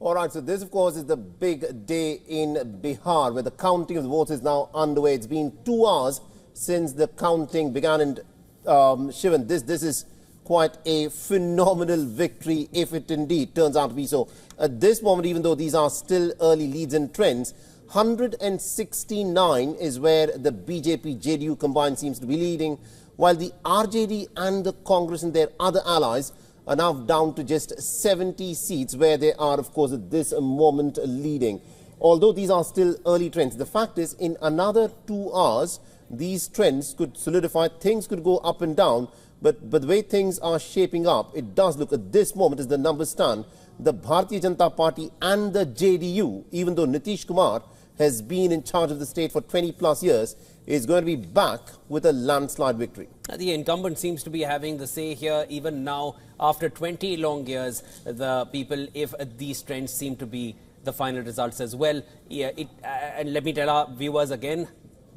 All right, so this, of course, is the big day in Bihar, where the counting of the votes is now underway. It's been 2 hours since the counting began, and Shivan, this is quite a phenomenal victory, if it indeed turns out to be so. At this moment, even though these are still early leads and trends, 169 is where the BJP-JDU combined seems to be leading, while the RJD and the Congress and their other allies are now down to just 70 seats, where they are, of course, at this moment leading. Although these are still early trends, the fact is, in another 2 hours, these trends could solidify, things could go up and down, but the way things are shaping up, it does look at this moment, as the numbers stand, the Bharatiya Janata Party and the JDU, even though Nitish Kumar has been in charge of the state for 20 plus years, is going to be back with a landslide victory. The incumbent seems to be having the say here even now after 20 long years. The people, if these trends seem to be the final results as well. Yeah, and let me tell our viewers again,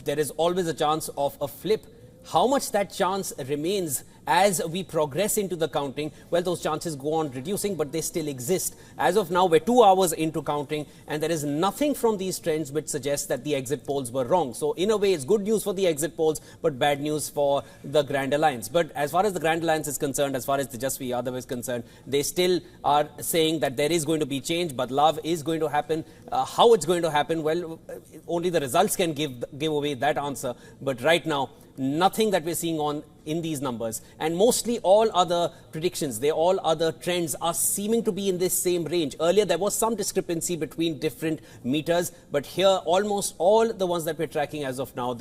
there is always a chance of a flip. How much that chance remains as we progress into the counting, well, those chances go on reducing, but they still exist. As of now, we're 2 hours into counting, and there is nothing from these trends which suggests that the exit polls were wrong. So in a way, it's good news for the exit polls, but bad news for the Grand Alliance. But as far as the Grand Alliance is concerned, as far as the Tejas Yadav is concerned, they still are saying that there is going to be change, but love is going to happen. How it's going to happen, well, only the results can give away that answer. But right now, nothing that we're seeing in these numbers, and mostly all other predictions, all other trends are seeming to be in this same range. Earlier there was some discrepancy between different meters, but here almost all the ones that we're tracking as of now,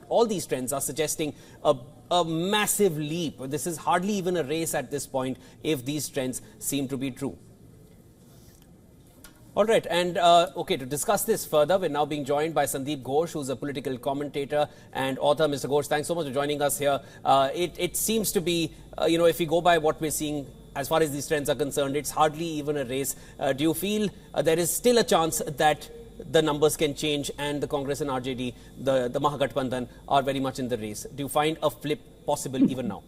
all these trends are suggesting a massive leap. This is hardly even a race at this point if these trends seem to be true. All right, and okay, to discuss this further, we're now being joined by Sandeep Ghosh, who's a political commentator and author. Mr. Ghosh, thanks so much for joining us here. It seems to be, if we go by what we're seeing as far as these trends are concerned, it's hardly even a race. Do you feel there is still a chance that the numbers can change and the Congress and RJD, the Mahagathbandhan, are very much in the race? Do you find a flip possible even now?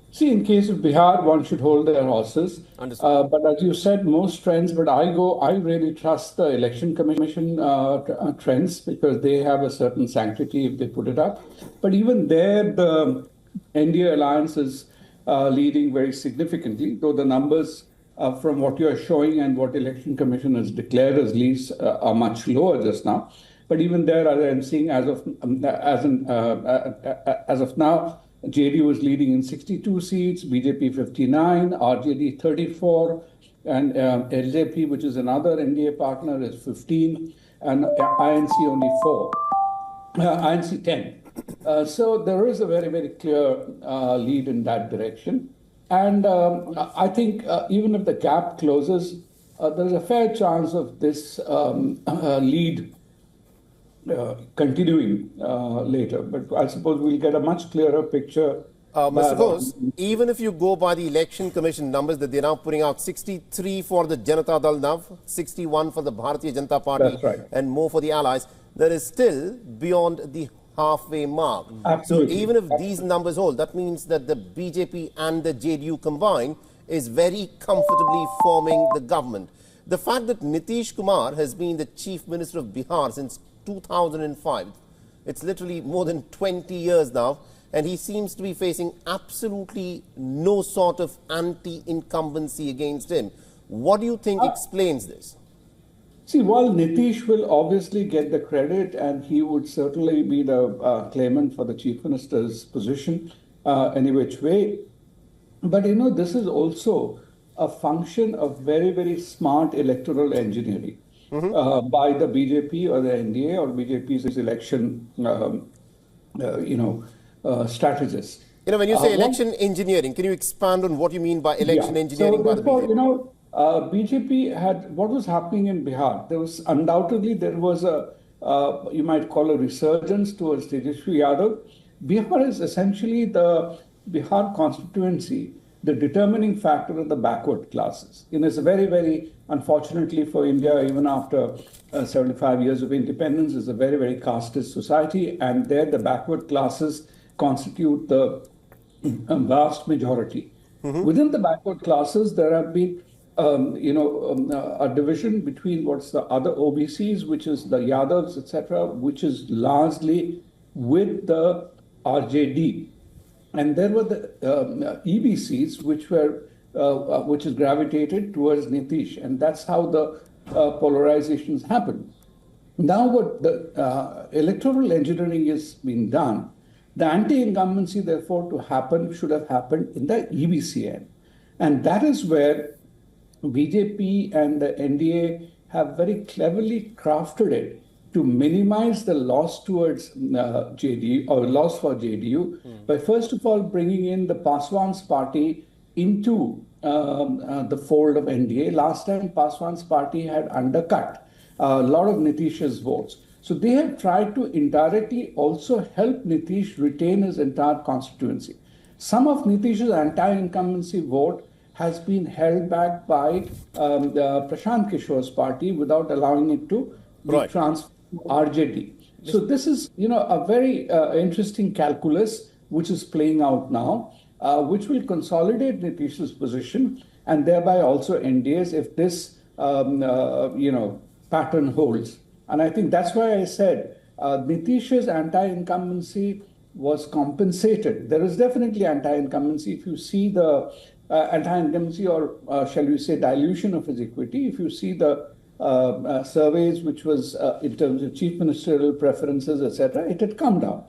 See, in case of Bihar, one should hold their horses. But as you said, most trends, but I really trust the Election Commission trends, because they have a certain sanctity if they put it up. But even there, the NDA alliance is leading very significantly, though the numbers from what you are showing and what Election Commission has declared as leads are much lower just now. But even there, as I'm seeing as of now, JDU is leading in 62 seats, BJP 59, RJD 34, and LJP, which is another NDA partner, is 15, and INC only 4, INC 10. So there is a very, very clear lead in that direction. And I think even if the gap closes, there's a fair chance of this lead continuing later, but I suppose we'll get a much clearer picture. Mr. Ghosh, even if you go by the Election Commission numbers that they're now putting out, 63 for the Janata Dal now, 61 for the Bharatiya Janata Party, right, and more for the allies, there is still beyond the halfway mark. Absolutely. So even if these numbers hold, that means that the BJP and the JDU combined is very comfortably forming the government. The fact that Nitish Kumar has been the Chief Minister of Bihar since 2005. It's literally more than 20 years now, and he seems to be facing absolutely no sort of anti-incumbency against him. What do you think explains this? See, while Nitish will obviously get the credit, and he would certainly be the claimant for the Chief Minister's position any which way, but this is also a function of very, very smart electoral engineering. By the BJP or the NDA or BJP's election, strategists. When you say election engineering, can you expand on what you mean by election engineering by the BJP? BJP had, what was happening in Bihar, there was a, you might call a resurgence towards Tejas Yadav. Bihar is essentially the Bihar constituency, the determining factor of the backward classes. It's very, very, unfortunately for India, even after 75 years of independence, is a very, very casteist society, and there the backward classes constitute the vast majority. Within the backward classes, there have been a division between what's the other OBCs, which is the Yadavs, etc., which is largely with the RJD. And there were the EBCs, which is gravitated towards Nitish, and that's how the polarizations happen. Now, what the electoral engineering is being done, the anti-incumbency, therefore, to happen should have happened in the EBCN, and that is where BJP and the NDA have very cleverly crafted it to minimize the loss towards JDU or loss for JDU by first of all bringing in the Paswan's party into the fold of NDA. Last time Paswan's party had undercut a lot of Nitish's votes. So they have tried to indirectly also help Nitish retain his entire constituency. Some of Nitish's anti-incumbency vote has been held back by Prashant Kishore's party without allowing it to be transferred to RJD. So this is, a very interesting calculus which is playing out now, which will consolidate Nitish's position and thereby also NDA's if this, pattern holds. And I think that's why I said Nitish's anti-incumbency was compensated. There is definitely anti-incumbency. If you see the anti-incumbency or shall we say dilution of his equity, if you see the surveys which was in terms of chief ministerial preferences, etc., it had come down.